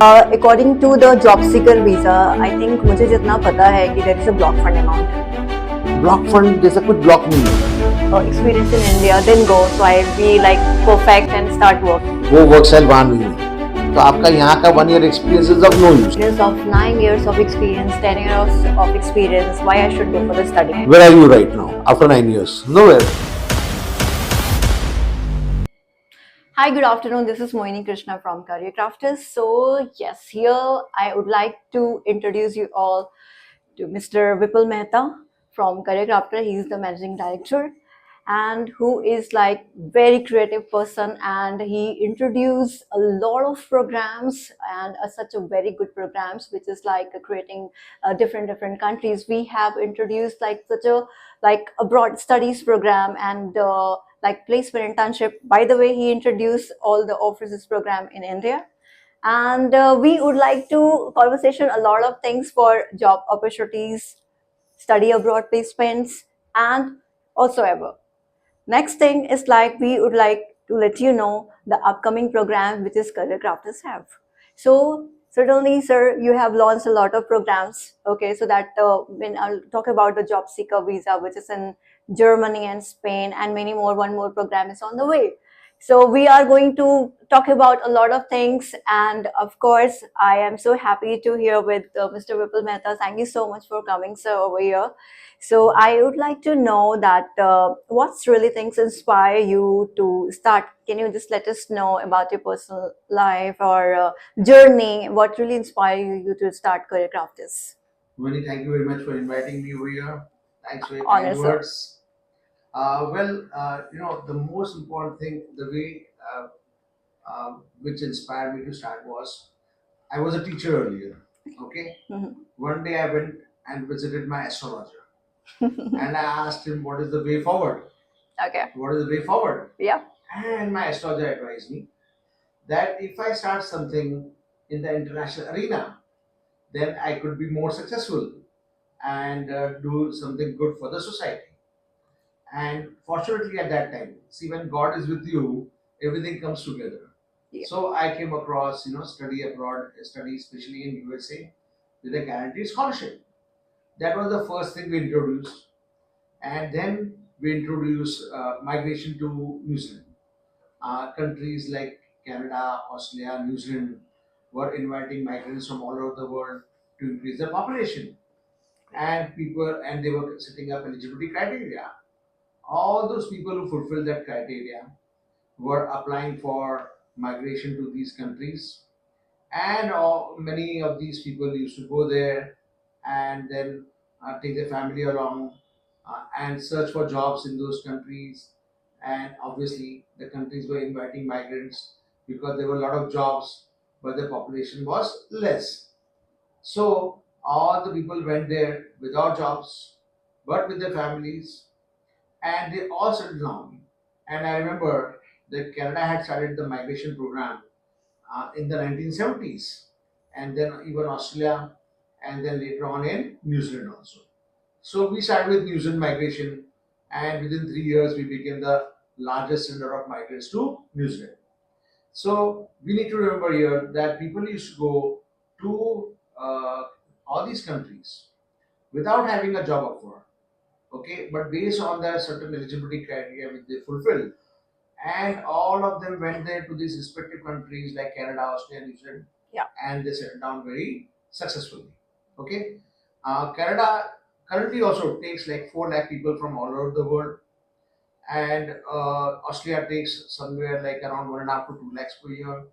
According to the job seeker visa, I think मुझे जितना पता है कि there is a block fund amount. Block fund जैसा कुछ ब्लॉक नहीं है, Experience in India, then go. So I'll be like perfect and start work. वो वर्क साइल वहाँ नहीं है, तो आपका यहाँ का 1 year experience is of no use. Years of 9 years of experience, 10 years of experience. Why I should go for the study? Where are you right now after 9 years? Nowhere. Hi, good afternoon. This is Mohini Krishna from Kareer Krafters. So yes, here I would like to introduce you all to Mr. Vipul Mehta from Kareer Krafters. He is the managing director and who is like very creative person, and he introduced a lot of programs and such a very good programs which is like creating different countries. We have introduced like such a like abroad studies program and like placement internship. By the way, he introduced all the offices program in India, and we would like to conversation a lot of things for job opportunities, study abroad placements, and also ever. Next thing is like we would like to let you know the upcoming program which is Career Crafters have. So certainly, sir, you have launched a lot of programs. Okay, so that when I'll talk about the job seeker visa, which is in Germany and Spain, and many more. One more program is on the way. So we are going to talk about a lot of things, and of course, I am so happy to hear with Mr. Vipul Mehta. Thank you so much for coming, sir, over here. So I would like to know that what's really things inspire you to start. Can you just let us know about your personal life or journey? What really inspired you to start Career Crafters? Many thank you very much for inviting me over here. Thanks for your Honor, kind sir. words. The most important thing, the way which inspired me to start was I was a teacher earlier. Okay, Mhm. one day I went and visited my astrologer, and I asked him what is the way forward. Okay. What is the way forward? Yeah. And my astrologer advised me that if I start something in the international arena, then I could be more successful and do something good for the society. And fortunately, at that time, see, when God is with you, everything comes together. Yeah. So I came across, study abroad, study especially in USA with a guaranteed scholarship. That was the first thing we introduced, and then we introduced migration to New Zealand. Countries like Canada, Australia, New Zealand were inviting migrants from all over the world to increase their population, and they were setting up eligibility criteria. All those people who fulfilled that criteria were applying for migration to these countries, and many of these people used to go there and then take their family along and search for jobs in those countries. And obviously, the countries were inviting migrants because there were a lot of jobs, but the population was less. So all the people went there without jobs, but with their families, and they all settled down. And I remember that Canada had started the migration program in the 1970s, and then even Australia, and then later on in New Zealand also. So we started with New Zealand migration, and within 3 years, we became the largest sender of migrants to New Zealand. So we need to remember here that people used to go to all these countries without having a job offer, okay, but based on their certain eligibility criteria which they fulfill, and all of them went there to these respective countries like Canada, Australia, New Zealand, Yeah. and they settled down very successfully. Okay, Canada currently also takes like 4 lakh people from all over the world, and Australia takes somewhere like around 1.5 to 2 lakhs per year.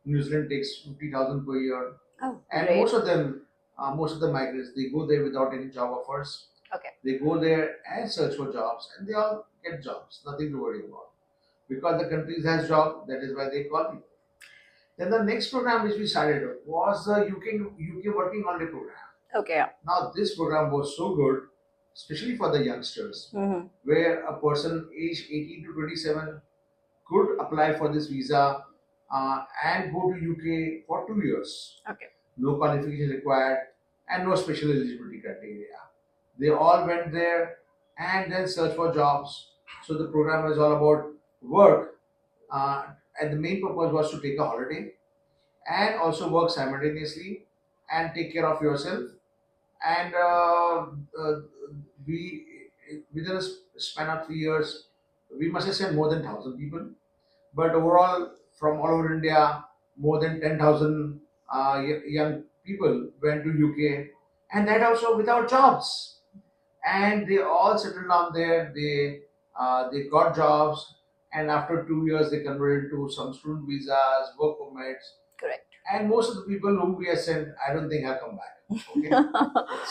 New Zealand takes 50,000 per year, Oh, and great. most of the migrants, they go there without any job offers. Okay. They go there and search for jobs, and they all get jobs. Nothing to worry about because the country has job. That is why they call me. Then the next program which we started was the UK Working Holiday Program. Okay. Yeah. Now this program was so good, especially for the youngsters, Mm-hmm. where a person aged 18 to 27 could apply for this visa and go to UK for 2 years. Okay. No qualification required and no special eligibility criteria. They all went there and then searched for jobs. So the program is all about work, and the main purpose was to take a holiday and also work simultaneously and take care of yourself. And we, within a span of 3 years, we must have sent more than 1,000 people. But overall, from all over India, more than 10,000 young people went to UK, and that also without jobs. And they all settled down there. They got jobs, and after 2 years, they converted to some student visas, work permits, Correct. and most of the people whom we have sent, I don't think have come back. Okay,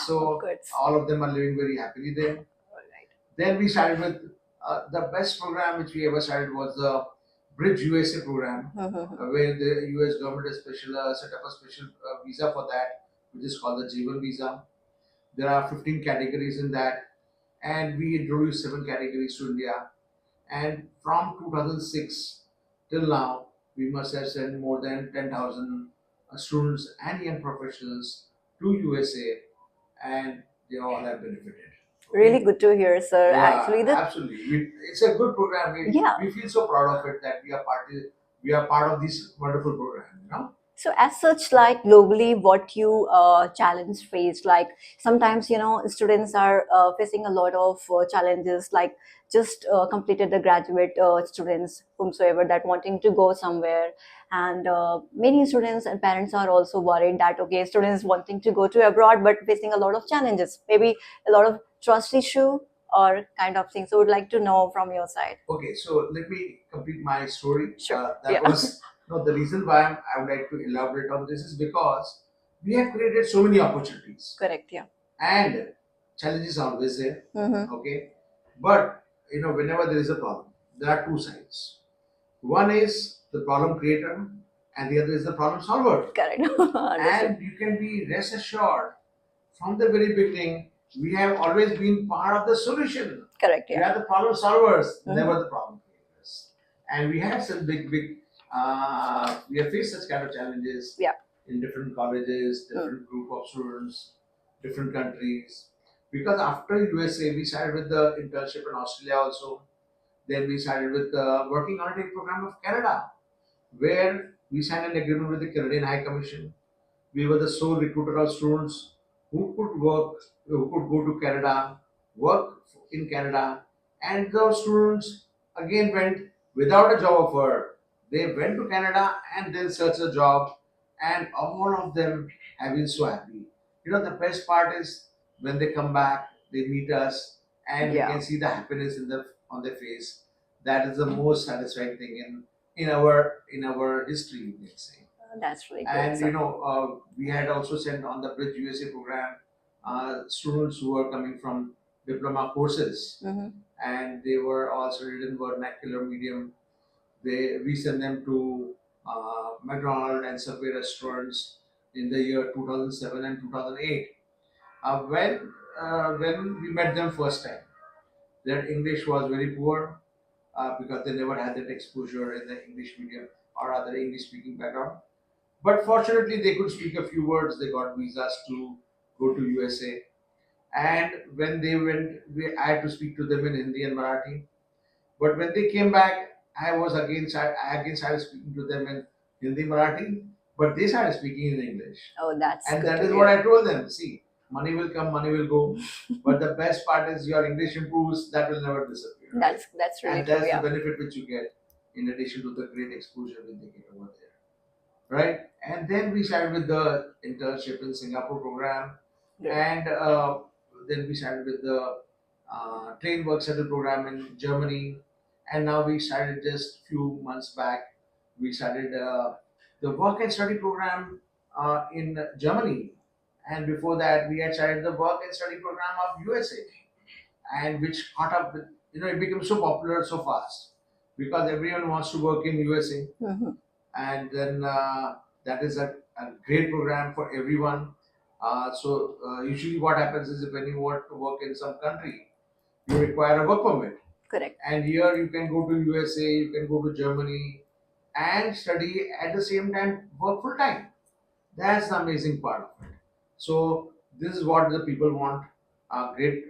so Good. all of them are living very happily there. All right. Then we started with the best program which we ever started was the Bridge USA program, where the US government has set up a special visa for that, which is called the Jeevan visa. There are 15 categories in that, and we introduced 7 categories to India. And from 2006 till now, we must have sent more than 10,000 students and young professionals to USA, and they all have benefited. Really good to hear, sir. Yeah, Actually, absolutely. It's a good program. Yeah. We feel so proud of it that we are part of this wonderful program. You know. So as such, like globally, what you challenge faced, like sometimes, students are facing a lot of challenges, like just completed the graduate students, whomsoever that wanting to go somewhere. And many students and parents are also worried that, okay, students wanting to go to abroad, but facing a lot of challenges, maybe a lot of trust issue or kind of thing. So would like to know from your side. Okay, so let me complete my story. Sure. That Yeah. was no, the reason why I would like to elaborate on this is because we have created so many opportunities Correct. Yeah. and challenges are always there. Mm-hmm. Okay, but whenever there is a problem, there are two sides. One is the problem creator, and the other is the problem solver. Correct. And you can be rest assured from the very beginning, we have always been part of the solution. Correct. We Yeah. are the problem solvers, never the problem creators. And we had some big, we have faced such kind of challenges Yeah. in different colleges, different group of students, different countries. Because after USA, we started with the internship in Australia also. Then we started with the working holiday program of Canada, where we signed an agreement with the Canadian High Commission. We were the sole recruiter of students who could go to Canada, work in Canada, and those students again went without a job offer. They went to Canada and then searched a job, and all of them have been so happy. The best part is when they come back, they meet us, and Yeah. we can see the happiness on their face. That is the most satisfying thing in our history, you can say. That's really good. And sir. we had also sent on the Bridge USA program students who were coming from diploma courses, Mhm. and they were all studied in vernacular medium. We sent them to McDonald's and Subway restaurants in the year 2007 and 2008. When we met them first time, their English was very poor because they never had that exposure in the English medium or other English speaking background. But fortunately, they could speak a few words. They got visas to go to USA. And when they went, I had to speak to them in Hindi and Marathi. But when they came back, I again started speaking to them in Hindi, Marathi. But they started speaking in English. Oh, that's And good that to is hear. what I told them. See, money will come, money will go. But the best part is your English improves, that will never disappear. Right? That's really And true. that's Yeah. the benefit which you get in addition to the great exposure that they get over there. Right? And then we started with the internship in Singapore program, Great. and then we started with the train work settle program in Germany, and now we started just few months back. We started the work and study program in Germany, and before that we had started the work and study program of USA, and which caught up with it became so popular so fast because everyone wants to work in USA, Mhm. and then that is a great program for everyone. So usually what happens is when you want to work in some country, you require a work permit. Correct. And here you can go to USA, you can go to Germany and study at the same time, work full time. That's the amazing part of it. So this is what the people want: a great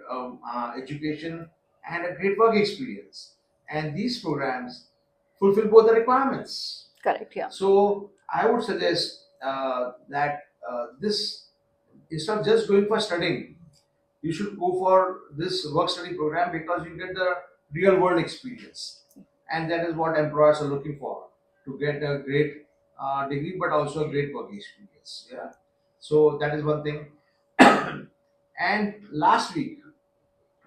education and a great work experience. And these programs fulfill both the requirements. Correct. Yeah. So I would suggest that this, instead of just going for studying, you should go for this work study program because you get the real world experience, and that is what employers are looking for, to get a great degree but also a great work experience. Yeah, so that is one thing. And last week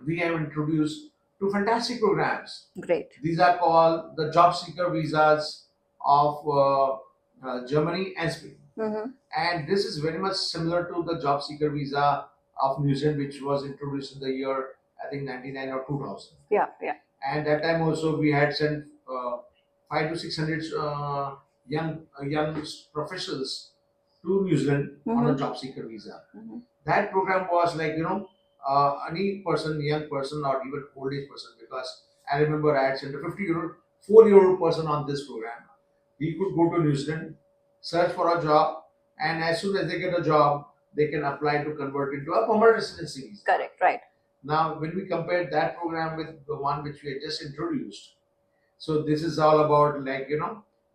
we have introduced two fantastic programs. Great. These are called the job seeker visas of Germany and Spain. Mm-hmm. And this is very much similar to the job seeker visa of New Zealand, which was introduced in the year, I think, 99 or 2000. Yeah, yeah. And that time also we had sent 5 to 600 young professionals to New Zealand on a Mm-hmm. job seeker visa. Mm-hmm. That program was like, any person, young person, or even old age person, because I remember I had sent a 50-year-old, 4-year-old person on this program. He could go to New Zealand, search for a job, and as soon as they get a job, they can apply to convert into a permanent residency visa. Correct, right. Now, when we compare that program with the one which we had just introduced, so this is all about, like,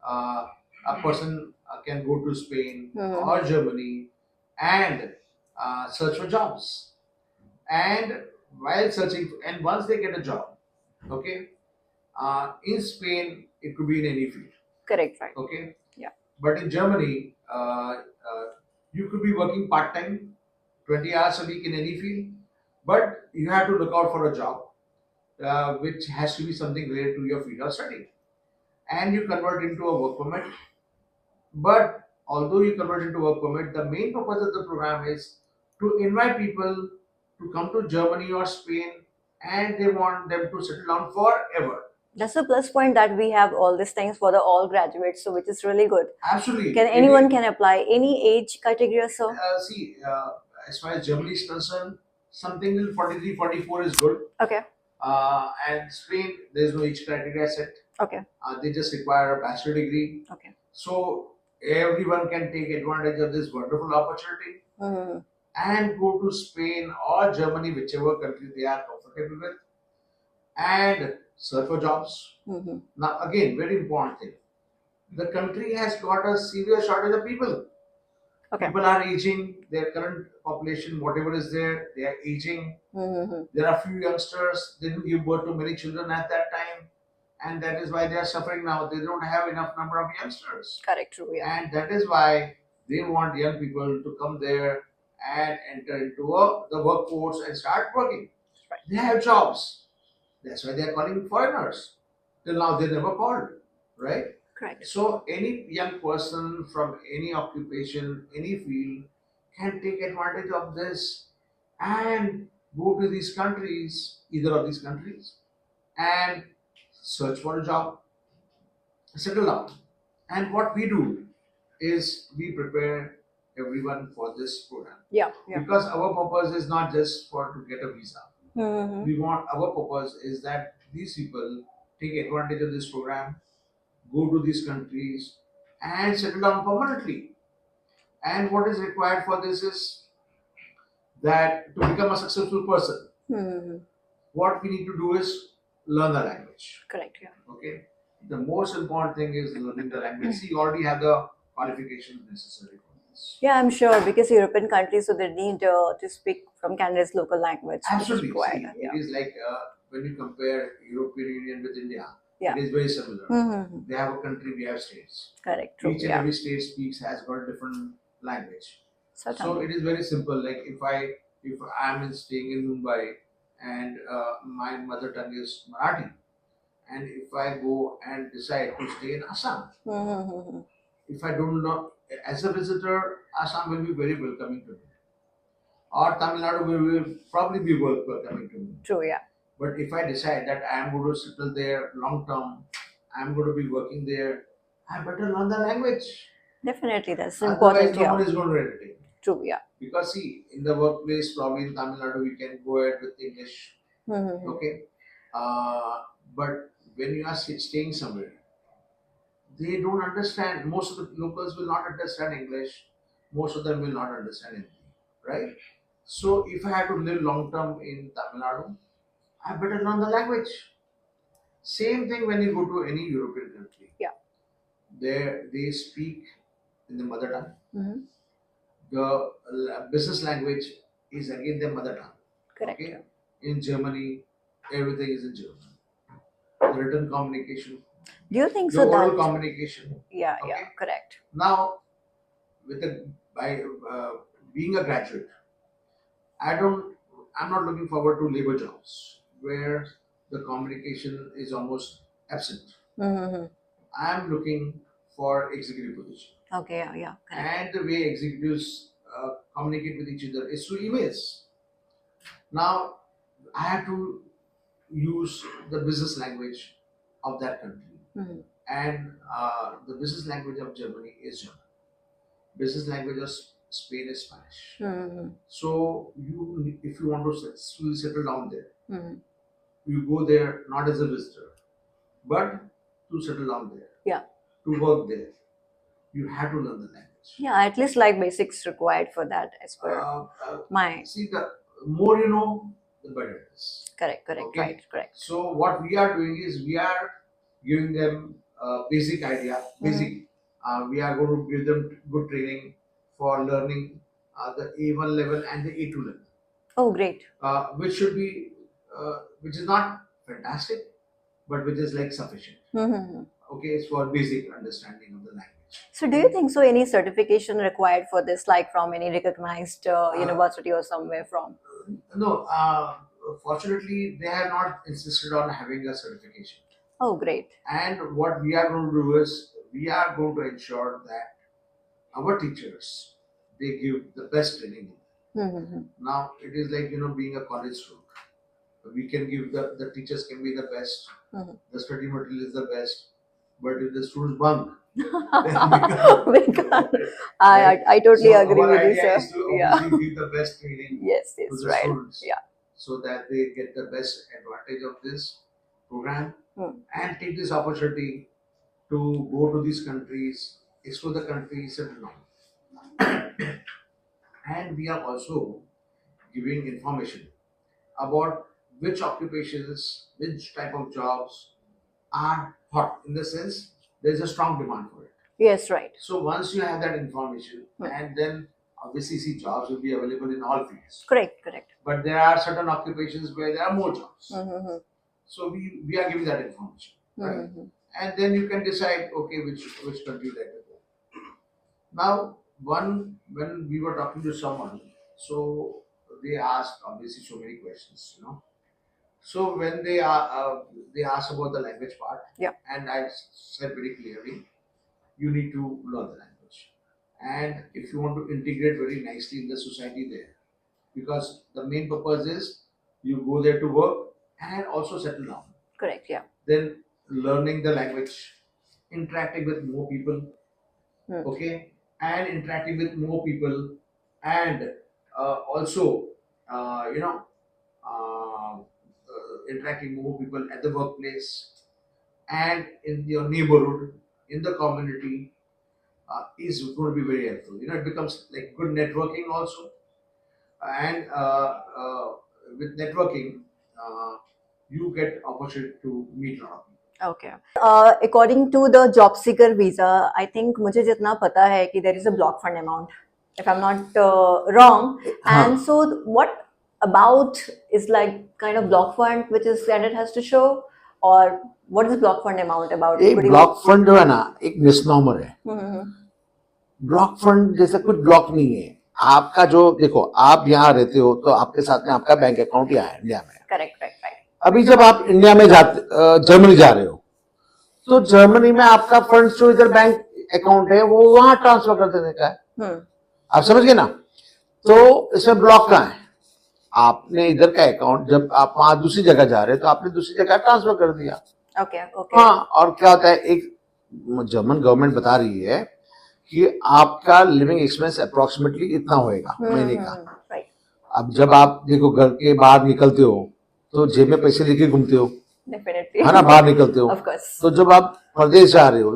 a person can go to Spain Mm-hmm. or Germany and search for jobs. And while searching, and once they get a job, okay, in Spain it could be in any field, Correct, right. okay. Yeah. But in Germany, you could be working part time, 20 hours a week in any field, but you have to look out for a job which has to be something related to your field of study, and you convert into a work permit. But although you convert into work permit, the main purpose of the program is to invite people to come to Germany or Spain, and they want them to settle down forever. That's a plus point that we have all these things for the all graduates, so which is really good. Absolutely. Can anyone can apply, any age criteria, so? See, as far as Germany is concerned, something till 43, 44 is good. Okay. And Spain, there's no age criteria set. Okay. They just require a bachelor degree. Okay. So everyone can take advantage of this wonderful opportunity Mm-hmm. and go to Spain or Germany, whichever country they are comfortable with, and search for jobs. Mm-hmm. Now, again, very important thing. The country has got a severe shortage of people. Okay. People are aging. Their current population, whatever is there, they are aging. Mm-hmm. There are few youngsters. They didn't give birth to many children at that time, and that is why they are suffering now. They don't have enough number of youngsters, Correct, true, yeah. and that is why they want young people to come there and enter into the workforce and start working. Right. They have jobs. That's why they are calling foreigners. Till now, they never called, right? Correct. So any young person from any occupation, any field, can take advantage of this and go to these countries, either of these countries, and search for a job, settle down. And what we do is we prepare everyone for this program, Yeah, yeah. because our purpose is not just for to get a visa. Mm-hmm. We want, our purpose is that these people take advantage of this program, go to these countries, and settle down permanently. And what is required for this is that to become a successful person, Mm-hmm. what we need to do is learn the language. Correct, yeah. Okay, the most important thing is learning the language. See, you already have the qualifications necessary for this. Yeah, I'm sure, because European countries, so they need to speak from Canada's local language. Which is Absolutely. required. See, Yeah. it is like when you compare European Union with India, Yeah. it is very similar. Mm-hmm. They have a country, we have states. Correct, true, Each and yeah. every state speaks, has got a different language. So Certainly. it is very simple. Like if I'm staying in Mumbai and my mother tongue is Marathi, and if I go and decide to stay in Assam, Mm-hmm. if I don't know, as a visitor, Assam will be very welcoming to me, or Tamil Nadu will probably be welcoming to me. True, yeah. But if I decide that I am going to settle there long term, I am going to be working there, I better learn the language. Definitely, that's Otherwise, important. no Yeah. one is going to entertain. True, yeah. Because see, in the workplace, probably in Tamil Nadu, we can go ahead with English, Mm-hmm. okay? But when you are staying somewhere, they don't understand. Most of the locals will not understand English. Most of them will not understand anything, right? So if I have to live long term in Tamil Nadu, I better learn the language. Same thing when you go to any European country. Yeah. There they speak in the mother tongue. Mm-hmm. The business language is again their mother tongue. Correct. Okay. In Germany, everything is in German. The written communication, Do you think the so oral that? communication. Yeah, Okay. yeah, correct. Now, with the by being a graduate, I don't. I'm not looking forward to labor jobs where the communication is almost absent. Mm-hmm. I'm looking for executive position, Okay, yeah, yeah, correct. and the way executives communicate with each other is through emails. Now, I have to use the business language of that country, Mm-hmm. and the business language of Germany is German. Business language of Spain is Spanish. Mm-hmm. So you, if you want to settle down there, Mm-hmm. you go there not as a visitor, but to settle down there, Yeah. to work there. You have to learn the language. Yeah, at least like basics required for that as per my. See, the more you know, the better it is. Correct, Okay. right, correct. So what we are doing is we are giving them basic idea, basic. We are going to give them good training for learning the A1 level and the A2 level, Oh, great. which should be, which is not fantastic, but which is like sufficient. Mm-hmm. Okay, it's for basic understanding of the language. So, do you think so? Any certification required for this, like from any recognized university or somewhere from? No, fortunately, they have not insisted on having a certification. Oh, great. And what we are going to do is we are going to ensure that our teachers they give the best training. Mm-hmm. Now it is like being a college student. We can give the teachers can be the best. Mm-hmm. The study material is the best, but if the students bunk, I totally so agree our with you, idea sir. is to obviously give the best training Yes, to yes, the right. students, Yeah. so that they get the best advantage of this program and take this opportunity to go to these countries, explore the countries, and all. And we are also giving information about which occupations, which type of jobs are hot. In the sense, there is a strong demand for it. Yes, right. So once you have that information, and then obviously see jobs will be available in all fields. Correct. But there are certain occupations where there are more jobs. Mm-hmm. So we are giving that information, right? Mm-hmm. And then you can decide, okay, which country you like to go. Now, when we were talking to someone, so they asked obviously so many questions. So when they asked about the language part, and I said very clearly, you need to learn the language, and if you want to integrate very nicely in the society there, because the main purpose is you go there to work and also settle down. Correct. Yeah. Then learning the language, interacting with more people, okay, and interacting with more people, and also uh, you know interacting with more people at the workplace and in your neighborhood, in the community, is going to be very helpful. It becomes like good networking also, and with networking, you get opportunity to meet a lot of people. Okay. According to the job seeker visa, I think मुझे जितना पता है कि there is a block fund amount, if I'm not wrong. And so what about is like kind of block fund which is candidate has to show, or what is block fund amount about? एक block fund जो है ना एक मिसनॉमर है. Block fund जैसा कुछ block नहीं है. आपका जो देखो आप यहाँ रहते हो तो आपके साथ में आपका बैंक अकाउंट यहाँ है इंडिया में. करेक्ट. अभी जब आप इंडिया में जर्मनी जा रहे हो तो जर्मनी में आपका फंड्स जो इधर बैंक अकाउंट है वो वहां ट्रांसफर कर देने का है. आप समझ गए ना. तो इसमें ब्लॉक कहाँ है. आपने इधर का अकाउंट जब आप वहां दूसरी जगह जा रहे हो तो आपने दूसरी जगह ट्रांसफर कर दिया. ओके. हाँ. और क्या होता है एक जर्मन गवर्नमेंट बता रही है कि आपका लिविंग एक्सपेंस अप्रोक्सीमेटली इतना होएगा महीने का. अब जब आप देखो घर के बाहर निकलते हो तो जेब में पैसे लेके घूमते हो, है ना, बाहर निकलते हो. तो जब आप प्रदेश जा रहे हो,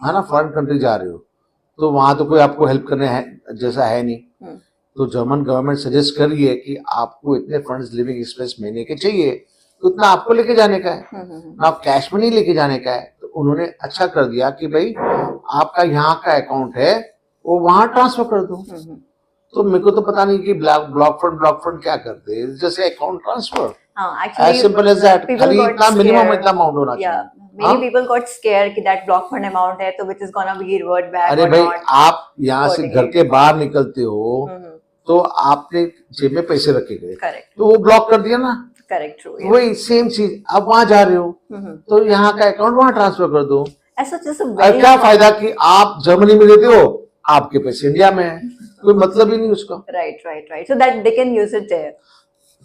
है ना, फॉरेन कंट्री जा रहे हो, तो वहां तो कोई आपको हेल्प करने है जैसा है नहीं. तो जर्मन गवर्नमेंट सजेस्ट कर रही है कि आपको इतने फंड्स लिविंग एक्सपेंस महीने के चाहिए, तो इतना आपको लेके जाने का है ना, आप कैश में नहीं लेके जाने का है. तो उन्होंने अच्छा कर दिया कि भाई आपका यहाँ का अकाउंट है वो वहां ट्रांसफर कर दो। तो मेरे को तो पता नहीं कि ब्लॉक फंड क्या करते हैं, जैसे account transfer, as simple as that. खाली इतना मिनिमम इतना अमाउंट होना चाहिए। Many people got scared कि that block fund amount है तो which is gonna be revert back अरे or भाई, not आप यहाँ से घर के बाहर निकलते हो तो आपने जेब में पैसे रखे गए, Correct. तो वो ब्लॉक कर दिया ना। Correct, true. वही सेम चीज, आप वहां जा रहे हो तो यहाँ का अकाउंट वहां ट्रांसफर कर दो। As such, is a अब very क्या फायदा कि आप जर्मनी में देते हो, आपके पैसे इंडिया में है, कोई मतलब ही नहीं उसका। right. So that they can use it there.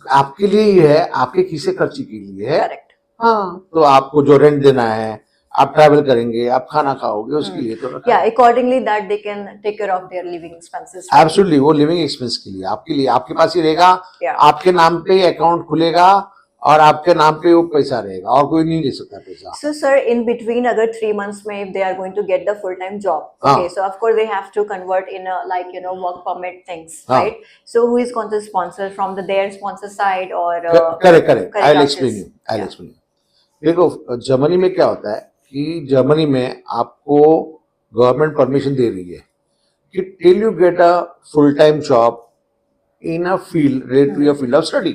आपके लिए ही है, आपके खीसे खर्ची के लिए है। Correct. हाँ, तो आपको जो रेंट देना है, आप ट्रैवल करेंगे, आप खाना खाओगे, उसके लिए तो रखा है। Accordingly that they can take care of their living expenses. Absolutely, वो लिविंग एक्सपेंस के लिए, आपके लिए, आपके पास ही रहेगा। Yeah. आपके नाम पे अकाउंट खुलेगा और आपके नाम पे वो पैसा रहेगा और कोई नहीं ले सकता पैसा। So sir, in between other 3 months में if they are going to get the full-time job, okay, so of course they have to convert in a like work permit things, right? So who is going to sponsor from their sponsor side or correct, I'll explain you. देखो, Germany में क्या होता है कि Germany में आपको government permission दे रही है कि till you get a full time job in a field related to your field of study,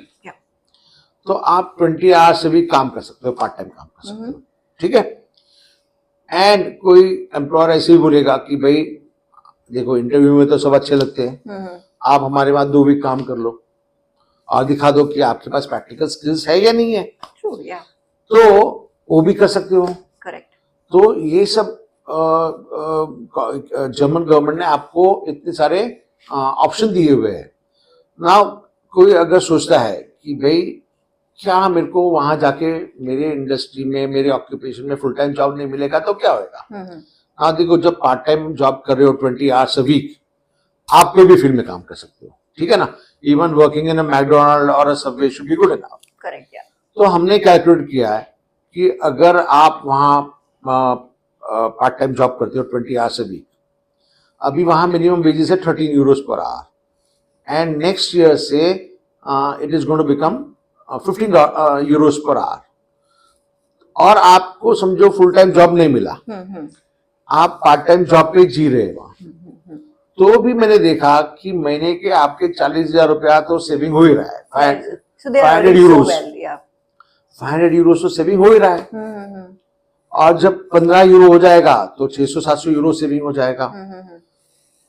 तो आप 20 आवर्स से भी काम कर सकते हो, पार्ट टाइम काम कर सकते हो, ठीक है। एंड कोई एम्प्लॉयर ऐसे ही बोलेगा कि भाई देखो, इंटरव्यू में तो सब अच्छे लगते हैं, आप हमारे पास 2 वीक काम कर लो और दिखा दो कि आपके पास प्रैक्टिकल स्किल्स है या नहीं है। तो वो भी कर सकते हो। करेक्ट। तो ये सब जर्मन गवर्नमेंट ने आपको इतने सारे ऑप्शन दिए हुए हैं ना। कोई अगर सोचता है कि भाई क्या मेरे को वहां जाके मेरे इंडस्ट्री में, मेरे ऑक्यूपेशन में फुल टाइम जॉब नहीं मिलेगा तो क्या होगा। हाँ देखो, जब पार्ट टाइम जॉब कर रहे हो 20 आवर्स अ वीक, आप कोई भी फील्ड में काम कर सकते हो, ठीक है ना। Even working in a McDonald और a Subway should be good enough. Correct. तो हमने कैलकुलेट किया है कि अगर आप वहाँ पार्ट टाइम जॉब करते हो 20 आवर्स अ वीक, अभी वहाँ मिनिमम वेजेस है 13 euros per hour, and next year से it is going to become 15 euros per hour. और आपको समझो फुल टाइम जॉब नहीं मिला, आप पार्ट टाइम जॉब पे जी रहे वहां, तो भी मैंने देखा कि महीने के आपके 40,000 रुपया तो सेविंग हो ही रहा है। 500 यूरोस, 500 यूरोस तो सेविंग हो ही रहा है। और जब 15 यूरो हो जाएगा तो 600-700 यूरो सेविंग हो जाएगा।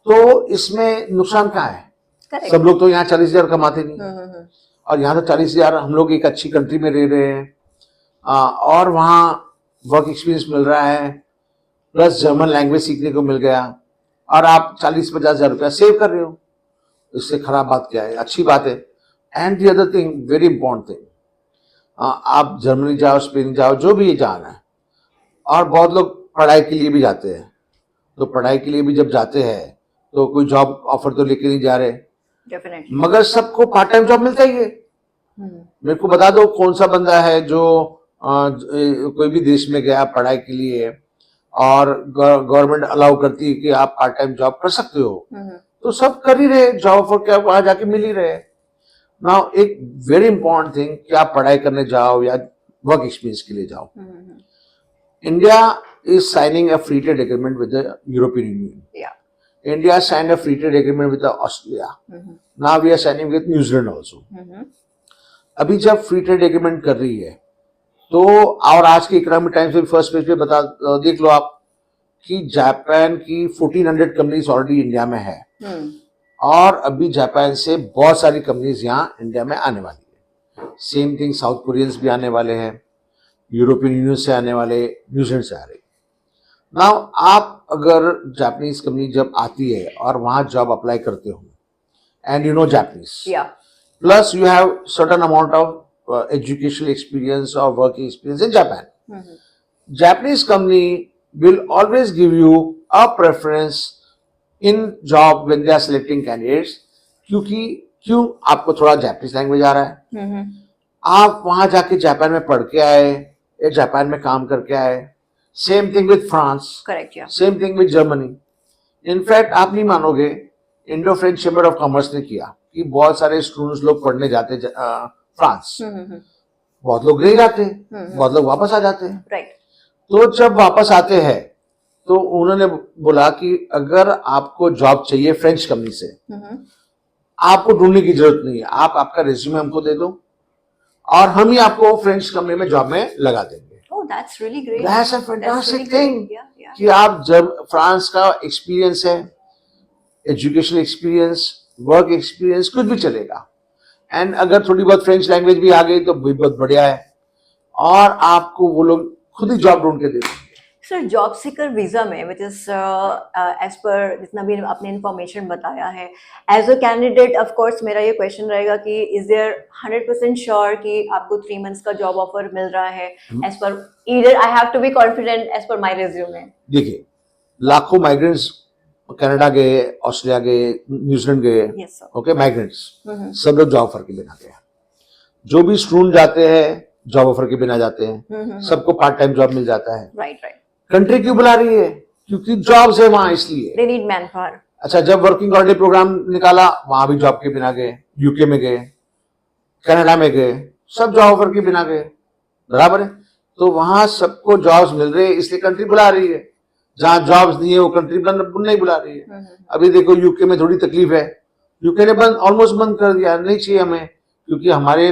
तो इसमें नुकसान क्या है। सब लोग तो यहाँ 40,000 कमाते नहीं, और यहाँ तो 40,000 हम लोग एक अच्छी कंट्री में रह रहे हैं, और वहाँ वर्क एक्सपीरियंस मिल रहा है, प्लस जर्मन लैंग्वेज सीखने को मिल गया, और आप 40-50 हजार रुपया सेव कर रहे हो। इससे खराब बात क्या है, अच्छी बात है। And the other thing, very important thing, आप जर्मनी जाओ, स्पेन जाओ, जो भी जाना है, और बहुत लोग पढ़ाई के लिए भी जाते हैं, तो पढ़ाई के लिए भी जब जाते हैं तो कोई जॉब ऑफर तो लेके नहीं जा रहे, डेफिनेटली, मगर सबको पार्ट टाइम जॉब मिलता ही है। मेरे को बता दो कौन सा बंदा है जो कोई भी देश में गया पढ़ाई के लिए और गवर्नमेंट अलाउ करती है कि आप पार्ट टाइम जॉब कर सकते हो, तो सब कर ही रहे, जॉब ऑफर क्या वहां जाके मिल ही रहे। नाउ एक वेरी इंपॉर्टेंट थिंग कि आप पढ़ाई करने जाओ या वर्क एक्सपीरियंस के लिए जाओ, India is signing a free trade agreement with the European Union. Yeah. India signed a free trade agreement with the Australia. Now we are signing with New Zealand also. अभी जब free trade agreement कर रही है तो, और आज के economic times में फर्स्ट पेज पे बता देख लो आप कि जापान की 1400 कंपनीज ऑलरेडी इंडिया में है, और अभी जापान से बहुत सारी कंपनीज यहाँ इंडिया में आने वाली है। सेम थिंग, साउथ कोरियंस भी आने वाले हैं, यूरोपियन यूनियन से आने वाले, न्यूजीलैंड से आ रहे। नाउ आप अगर जापानीज कंपनी जब आती है और वहां जॉब अप्लाई करते हो, and you know Japanese, plus you have certain amount of educational experience और working experience in Japan, Japanese company will always give you a preference in job when they are selecting candidates. क्यों आपको थोड़ा Japanese language आ रहा है, आप वहां जाके Japan में पढ़ के आए या जापान में काम करके आए। Same thing with France, correct, same thing with Germany. In fact आप नहीं मानोगे, Indo French chamber of commerce ने किया कि बहुत सारे स्टूडेंट्स लोग पढ़ने जाते फ्रांस, बहुत लोग नहीं जाते, बहुत लोग वापस आ जाते हैं। राइट। तो जब वापस आते हैं तो उन्होंने बोला कि अगर आपको जॉब चाहिए फ्रेंच कंपनी से, आपको ढूंढने की जरूरत नहीं है, आप आपका रिज्यूमे हमको दे दो और हम ही आपको फ्रेंच कंपनी में जॉब में लगा देंगे। Oh, that's really great. That's a That's fantastic really thing. great. Yeah, yeah. कि आप जब फ्रांस का एक्सपीरियंस है, एजुकेशन एक्सपीरियंस, वर्क एक्सपीरियंस, कुछ भी चलेगा, एंड अगर थोड़ी बहुत फ्रेंच लैंग्वेज भी आ गई तो भी बहुत बढ़िया है, और आपको वो लोग खुद ही जॉब ढूंढ के दे देंगे। सर, जॉब सीकर वीजा में विच इज एज पर जितना भी आपने इन्फॉर्मेशन बताया है, as a candidate of course मेरा ये क्वेश्चन रहेगा कि इज देयर 100% श्योर कि आपको 3 मंथ्स का जॉब ऑफर मिल रहा है as per either I have to be confident as per my resume? देखिए, लाखों माइग्रेंट्स कनाडा गए, ऑस्ट्रेलिया गए, न्यूजीलैंड गए, Yes, sir. ओके, माइग्रेंट्स सब लोग जॉब ऑफर के बिना गए। जो भी स्टूडेंट जाते हैं जॉब ऑफर के बिना जाते हैं, सबको पार्ट टाइम जॉब मिल जाता है। Right, right. कंट्री क्यों बुला रही है? क्योंकि जॉब्स है वहां, इसलिए। They need man power. अच्छा, जब वर्किंग हॉलिडे प्रोग्राम निकाला, वहां भी जॉब के बिना गए, यूके में गए, कनाडा में गए, सब जॉब ऑफर के बिना गए, बराबर है। तो वहां सबको जॉब्स मिल रहे हैं, इसलिए कंट्री बुला रही है। जहां जॉब्स नहीं है वो कंट्री नहीं बुला रही है। अभी देखो यूके में थोड़ी तकलीफ है, यूके ने ऑलमोस्ट बंद कर दिया, नहीं चाहिए हमें, क्योंकि हमारे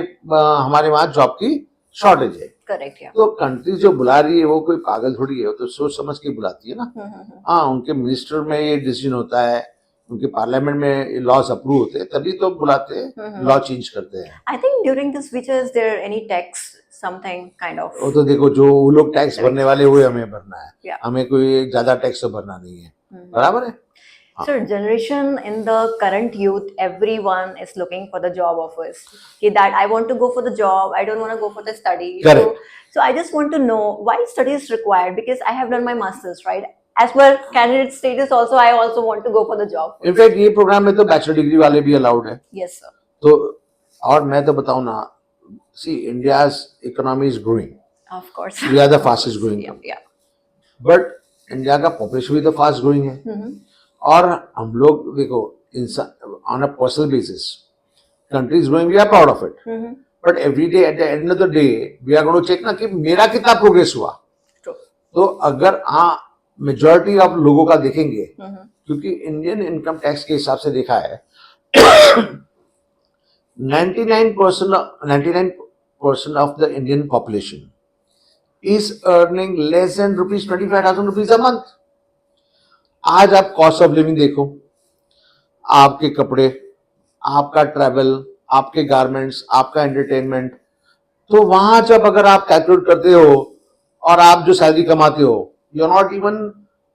वहां जॉब की शॉर्टेज है। करेक्ट। तो कंट्री जो बुला रही है वो कोई पागल थोड़ी है, वो तो सोच समझ के बुलाती है ना। हाँ, उनके मिनिस्टर में ये डिसीजन होता है, उनके पार्लियामेंट में लॉज अप्रूव होते हैं, तभी तो बुलाते हैं, लॉ चेंज करते हैं। I think during this which is there any tax something kind of? वो तो देखो, जो वो लोग टैक्स भरने वाले हुए हमें भरना है। Yeah. हमें कोई ज्यादा टैक्स तो भरना नहीं है, बराबर है। Sir, generation in the current youth, everyone is looking for the job offers. Okay, that I want to go for the job, I don't want to go for the study. Correct. So I just want to know why study is required, because I have done my masters, right? As per candidate status, also I also want to go for the job. In fact, ये programme में तो bachelor degree वाले भी allowed है। Yes, sir. तो और मैं तो बताऊं ना, see India's economy is growing, Of course. We are the fastest growing. Yeah. But India का पॉपुलेशन भी तो फास्ट ग्रोइंग है। और हम लोग देखो, on a personal basis, country is growing, we are proud of it, but every day at the end of the day we are going to check ना कि मेरा कितना प्रोग्रेस हुआ। तो अगर मेजॉरिटी आप लोगों का देखेंगे, क्योंकि इंडियन इनकम टैक्स के हिसाब से देखा है 99% of the Indian population is earning less than ₹25,000 a month. आज आप कॉस्ट ऑफ लिविंग देखो, आपके कपड़े, आपका ट्रैवल, आपके गारमेंट्स, आपका एंटरटेनमेंट, तो वहां जब अगर आप कैलकुलेट करते हो और आप जो सैलरी कमाते हो, you are not even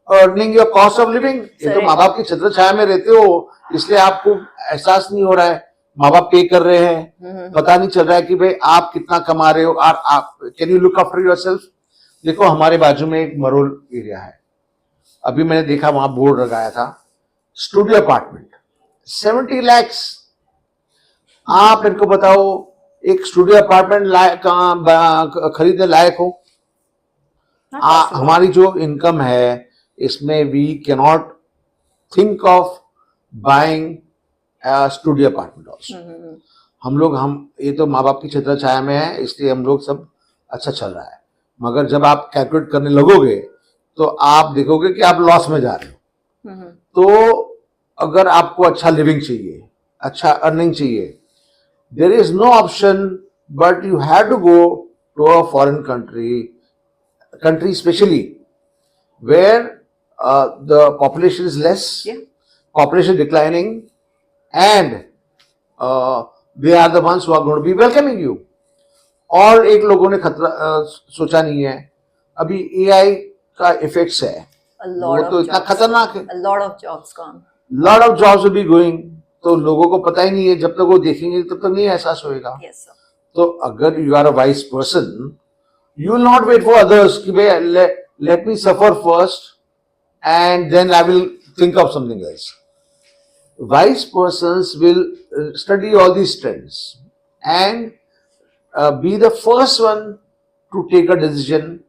earning your cost of living. ये तो माँ बाप की छत्र छाया में रहते हो, इसलिए आपको एहसास नहीं हो रहा है, माँ बाप पे कर रहे हैं, पता नहीं चल रहा है कि भाई आप कितना कमा रहे हो। और आप can you look after yourself? देखो, हमारे बाजू में एक मरोल एरिया है, अभी मैंने देखा वहां बोर्ड लगाया था, स्टूडियो अपार्टमेंट 70 लाख। आप इनको बताओ, एक स्टूडियो अपार्टमेंट खरीदने लायक हो? हमारी जो इनकम है इसमें we can not think of buying studio apartment also. हम ये तो माँ बाप की छत्र छाया में है, इसलिए हम लोग सब अच्छा चल रहा है, मगर जब आप कैलकुलेट करने लगोगे तो आप देखोगे कि आप लॉस में जा रहे हो। तो अगर आपको अच्छा लिविंग चाहिए, अच्छा अर्निंग चाहिए, there is no option but you have to go to a foreign country especially where the population is less, population declining, and they are the ones who are going to be welcoming you. और एक लोगों ने खतरा सोचा नहीं है, अभी AI का इफेक्ट्स है, वो तो इतना खतरनाक है। A lot of jobs gone. Lot of jobs will be going, तो लोगों को पता ही नहीं है, जब तक वो देखेंगे तब तक नहीं एहसास होएगा। Yes, sir. तो अगर you are a wise person, you will not wait for others कि भाई let me suffer first and then I will think of something else. Wise persons will study all these trends and be the first one to take a decision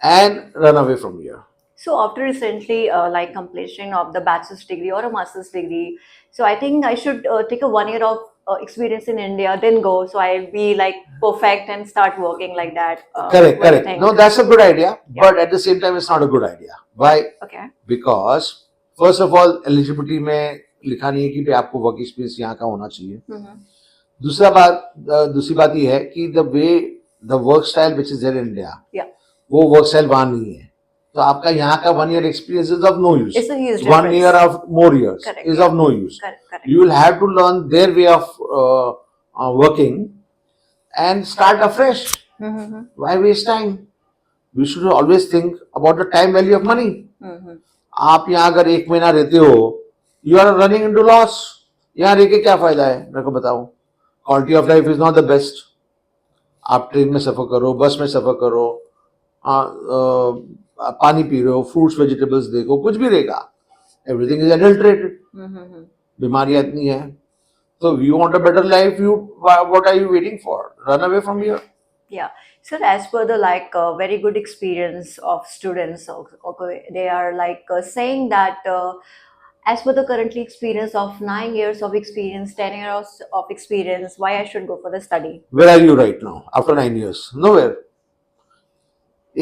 and run away from here. So after recently like completion of the bachelor's degree or a master's degree, so I think I should take a 1 year of experience in India, then go. So I'll be like perfect and start working like that. Correct, What do you correct. think? No, that's a good idea, Yeah. but at the same time, it's not a good idea. Why? Okay. Because first of all, eligibility में लिखा नहीं है कि आपको work experience यहाँ का होना चाहिए. दूसरी बात ये है कि the work style which is there in India, वो वर्क स्टाइल वहां नहीं है. तो आपका यहाँ का 1 year experience is of no use. 1 year of more years is of no use. You will have to learn their way of working and start afresh. Why waste time? We should always think about the time value of money. आप यहाँ अगर 1 महीना रहते हो, you are running into loss. यहाँ रह के क्या फायदा है, मेरे को बताओ. Quality of life is not the best. आप ट्रेन में सफर करो, बस में सफर करो, पानी पी रहे हो, फ्रूट्स वेजिटेबल्स देखो, कुछ भी रहेगा. Everything is adulterated. बीमारियां इतनी है. तो you want a better life, you what are you waiting for? Run away from here. Yeah. So as per the like very good experience of students, okay, they are like saying that as per the currently experience of 9 years of experience, 10 years of experience, why I should go for the study? Where are you right now after 9 years? Nowhere.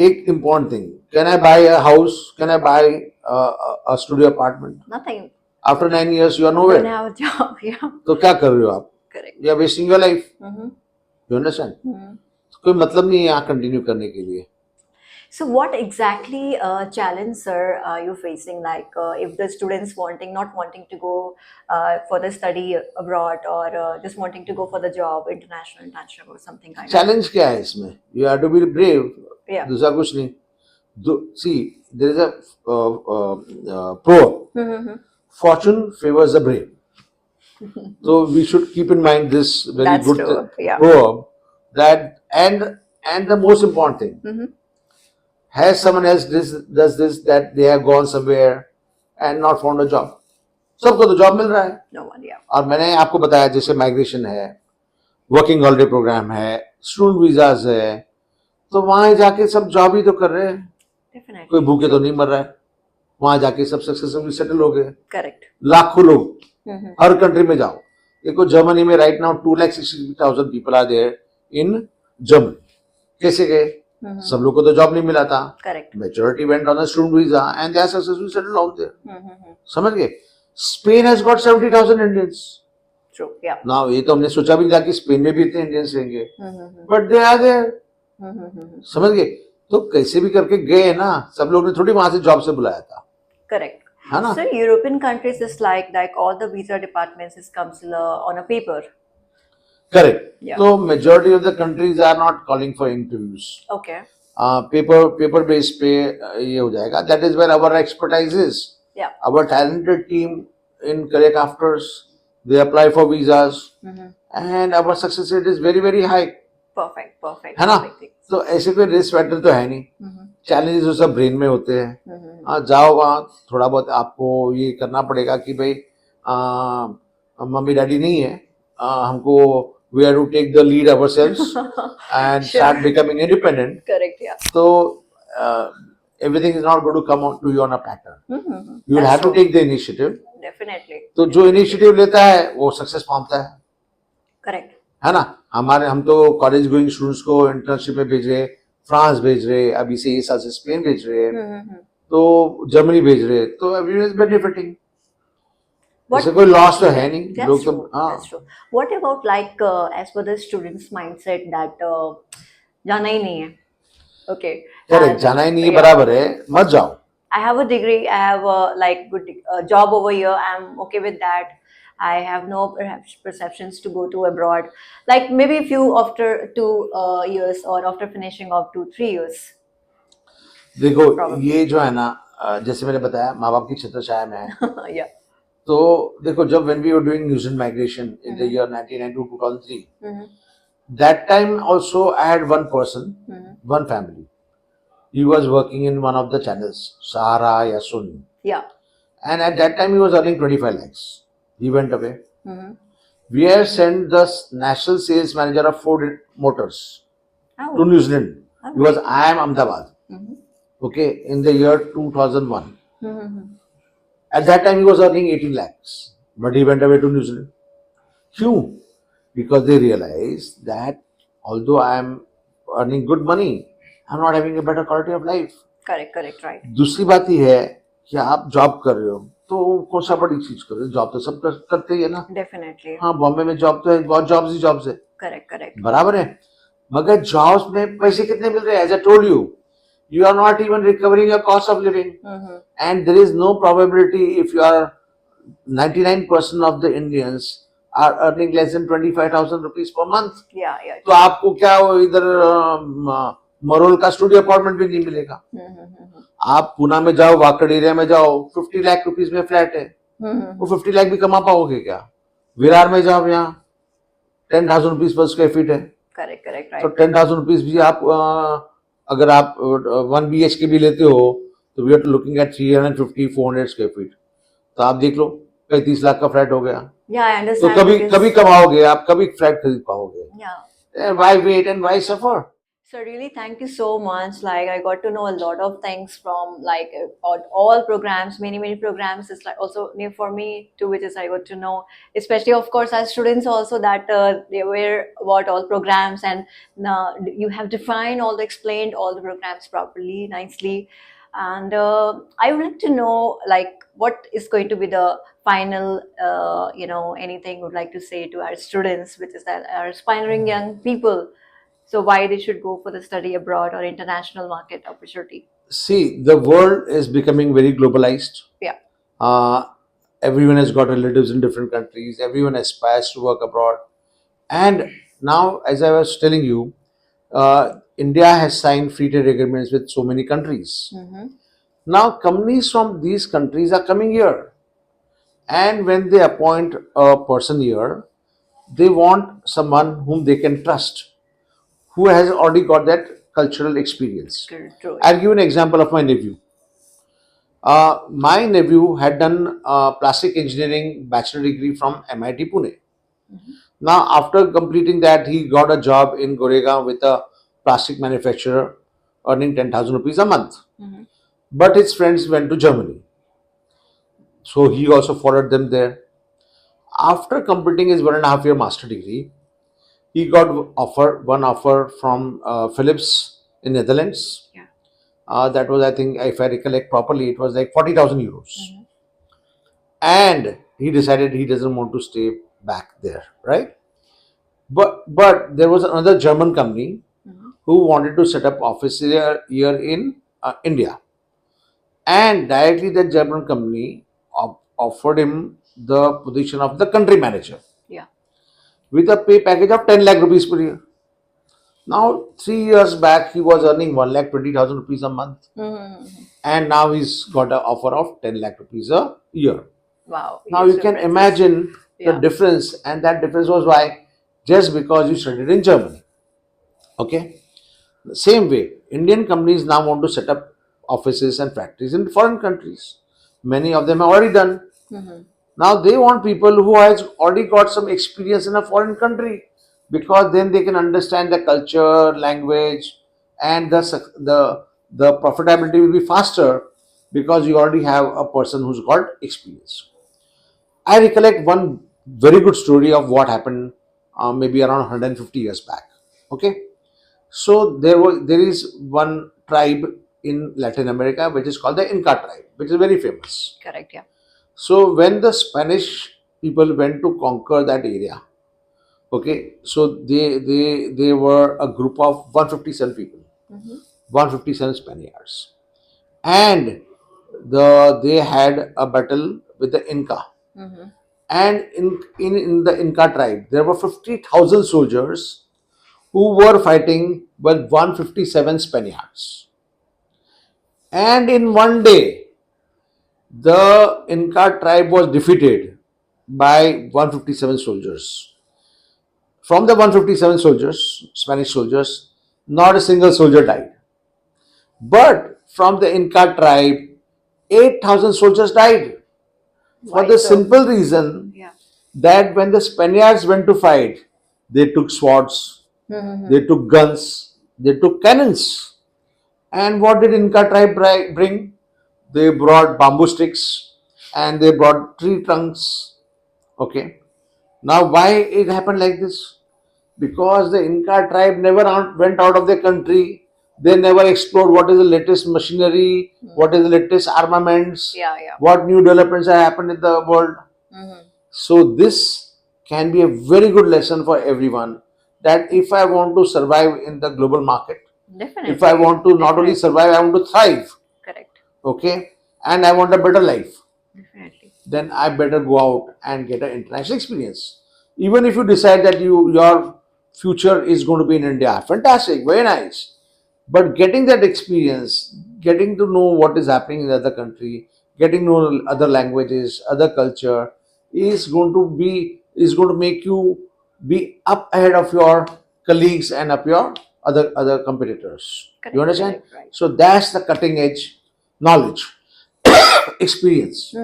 एक important thing. Can I buy a house? Can I buy a studio apartment? Nothing. After 9 years, you are nowhere. Don't have a job. Yeah. तो क्या कर रहे हो आप? Correct. You are wasting your life. You understand? कोई मतलब नहीं है यहाँ कंटिन्यू करने के लिए. So what exactly challenge, sir, are you facing? Like if the students not wanting to go for the study abroad, or just wanting to go for the job, international or something kind of. Challenge क्या है इसमें? You have to be brave. Yeah. दूसरा कुछ नहीं. See, there is a proverb. Fortune favors the brave. So we should keep in mind this very That's good true. Yeah. proverb. That and the most important thing, has someone else does this, that they have gone somewhere and not found a job. सबको तो job मिल रहा है. No one, yeah. और मैंने आपको बताया जैसे migration है, वर्किंग हॉलिडे प्रोग्राम है, स्टूडेंट वीजाज है, तो वहां जाके सब जॉब ही तो कर रहे हैं. Definitely. कोई भूखे तो नहीं मर रहा है. वहां जाके सब सक्सेसफुली सेटल हो गए. Correct. लाखों लोग हर कंट्री में जाओ. देखो जर्मनी में right now 2,60,000 people are there in Germany. कैसे गए? सब लोग को तो जॉब नहीं मिला था. Correct. Majority went on a student visa and they are successfully settled out there. समझ गए? Spain has got 70,000 Indians. True. Yeah. Now ये तो हमने सोचा भी नहीं था कि स्पेन में भी इतने इंडियंस रहेंगे, बट दे आर देयर. समझ गए? तो कैसे भी करके गए ना. सब लोग ने थोड़ी वहां से जॉब से बुलाया था. Correct. है ना? So European countries is like all the visa departments is comes on a paper. Correct. Yeah. So majority of the countries are not calling for interviews. Okay. Paper based पे ये हो जाएगा. That is where our expertise is. Yeah. Our talented team in Kareer Krafters, they apply for visas, and our success rate is very very high. Perfect. है ना? तो ऐसे कोई risk factor तो है नहीं. चैलेंजेस तो सब ब्रेन में होते हैं. जाओ वहाँ थोड़ा बहुत आपको ये करना पड़ेगा कि भाई मम्मी डैडी नहीं है, हमको we have to take the lead ourselves and start becoming independent. Correct. Yeah. So everything is not going to come out to you on a platter. You will That's have to true. take the initiative. Definitely. तो जो initiative लेता है वो success पाता है. Correct. है ना? हम तो कॉलेज गोइंग स्टूडेंट्स को इंटर्नशिप में भेज रहे, फ्रांस भेज रहे, अभी से ये साल से स्पेन भेज रहे, तो जर्मनी भेज रहे, तो एवरीवन इज बेनिफिटिंग. ऐसे कोई लॉस तो है नहीं. That's लोग तो true. That's true. What about like as per the students' mindset that जाना ही नहीं है? Okay. करेक्ट. And, जाना ही नहीं है, yeah. बराबर है, मत जाओ. I have a degree. I have a like good job over here. I'm okay with that. I have no perhaps perceptions to go to abroad. Like maybe a few after 2 years or after finishing of 2-3 years. देखो Probably. ये जो है ना, जैसे मैंने बताया माँ बाप की छत्रछाया में है. Yeah. तो देखो जब when we were doing New Zealand migration in the year 1992 to 2003, that time also I had one person, one family. He was working in one of the channels, Sahara या Sun, Yeah. and at that time he was earning 25 lakhs. He went away. We have sent the national sales manager of Ford Motors Oh. to New Zealand Okay. because I am Ahmedabad. Okay, in the year 2001. At that time he was earning 18 lakhs, but he went away to New Zealand. क्यों? because they realize that although I am earning good money, I'm not having a better quality of life. Correct, correct, right. दूसरी बात ये है कि आप job कर रहे हो तो कौन सा बड़ी चीज कर रहे हो, जॉब तो सब करते ही है ना. Definitely. हाँ, बॉम्बे में जॉब तो है, बहुत जॉब्स ही जॉब्स है, Correct, correct. बराबर है. मगर जॉब्स में पैसे कितने मिल रहे हैं? As I told you, you are not even recovering your cost of living. And there is no probability, if you are 99% of the Indians are earning less than 25,000 rupees per month. Yeah, yeah. तो आपको क्या वो इधर मरोल का studio apartment भी नहीं मिलेगा. आप पूना में जाओ, वाकड़ एरिया में जाओ, 50 लाख रुपीस में फ्लैट है, वो 50 लाख भी कमा पाओगे क्या? विरार में जाओ, यहाँ 10,000 रुपीस पर स्क्वायर फीट है. करेक्ट, करेक्ट, तो 10,000 रुपीस भी आप अगर आप 1 BHK भी लेते हो तो we are looking at 350-400 square feet. तो आप देख लो 35 लाख का फ्लैट हो गया. तो कभी कमाओगे आप, कभी फ्लैट खरीद पाओगे. Why wait and why suffer? So really, thank you so much. Like, I got to know a lot of things from like all programs, many programs. It's like also new for me too, which is I got to know, especially of course as students also, that they were what all programs, and you have defined all the explained all the programs properly, nicely. And I would like to know like what is going to be the final, anything would like to say to our students, which is that our aspiring young people. So why they should go for the study abroad or international market opportunity? See, the world is becoming very globalized. Yeah. Everyone has got relatives in different countries. Everyone aspires to work abroad. And now, as I was telling you, India has signed free trade agreements with so many countries. Now, companies from these countries are coming here. And when they appoint a person here, they want someone whom they can trust, who has already got that cultural experience. True. I'll give you an example of my nephew. My nephew had done plastic engineering bachelor degree from MIT Pune. Now, after completing that, he got a job in Goregaon with a plastic manufacturer, earning 10,000 rupees a month. But his friends went to Germany, so he also followed them there. After completing his 1.5 year master degree, he got one offer from Philips in Netherlands. Yeah. That was, I think, if I recollect properly, it was like 40,000 euros. And he decided he doesn't want to stay back there, right? But there was another German company who wanted to set up office here in India. And directly that German company offered him the position of the country manager. Yeah. With a pay package of 10 lakh rupees per year. Now, 3 years back, he was earning 1,20,000 rupees a month. And now he's got an offer of 10 lakh rupees a year. Wow. Now, you can imagine the difference, and that difference was why? Just because you studied in Germany. Okay? The same way, Indian companies now want to set up offices and factories in foreign countries. Many of them have already done. Now they want people who has already got some experience in a foreign country, because then they can understand the culture, language, and the profitability will be faster because you already have a person who's got experience. I recollect one very good story of what happened maybe around 150 years back. Okay, so there is one tribe in Latin America which is called the Inca tribe, which is very famous. Correct. Yeah. So when the Spanish people went to conquer that area, okay, so they were a group of 157 people, 157 Spaniards, and they had a battle with the Inca. And in the Inca tribe, there were 50,000 soldiers who were fighting with 157 Spaniards. And in one day, the Inca tribe was defeated by 157 soldiers. From the 157 soldiers, Spanish soldiers, not a single soldier died. But from the Inca tribe, 8,000 soldiers died. For the simple reason that when the Spaniards went to fight, they took swords, they took guns, they took cannons. And what did Inca tribe bring? They brought bamboo sticks and they brought tree trunks. Okay. Now, why it happened like this? Because the Inca tribe never went out of their country. They never explored what is the latest machinery, what is the latest armaments, Yeah, yeah. what new developments have happened in the world. So this can be a very good lesson for everyone, that if I want to survive in the global market, Definitely. if I want to not only Definitely. survive, I want to thrive, Correct. okay, and I want a better life, Definitely. then I better go out and get an international experience. Even if you decide that your future is going to be in India, fantastic, very nice. But getting that experience, getting to know what is happening in the other country, getting to know other languages, other culture, is going to make you be up ahead of your colleagues and up your other competitors. Correct. You understand? Correct. Right. So that's the cutting edge knowledge, experience.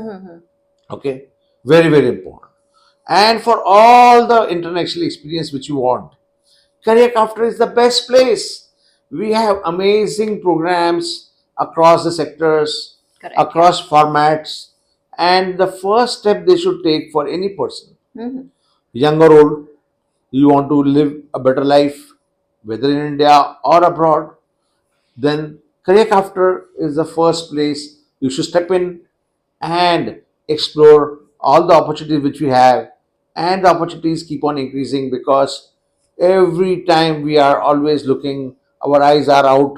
Okay, very very important. And for all the international experience which you want, Career Crafter is the best place. We have amazing programs across the sectors, Correct. across formats, and the first step they should take for any person, young or old, you want to live a better life, whether in India or abroad, then Career Crafter is the first place you should step in and explore all the opportunities which we have. And the opportunities keep on increasing, because every time we are always looking, our eyes are out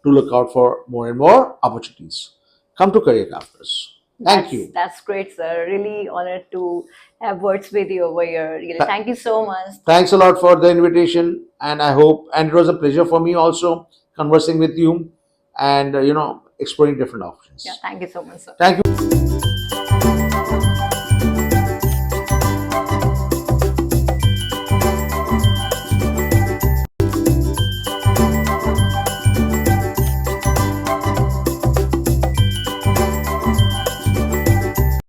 to look out for more and more opportunities. Come to Career Crafters. Thank you. That's great, sir. Really honored to have words with you over here. Really, thank you so much. Thanks a lot for the invitation, and I hope, and it was a pleasure for me also conversing with you, and exploring different options. Yeah, thank you so much, sir. Thank you.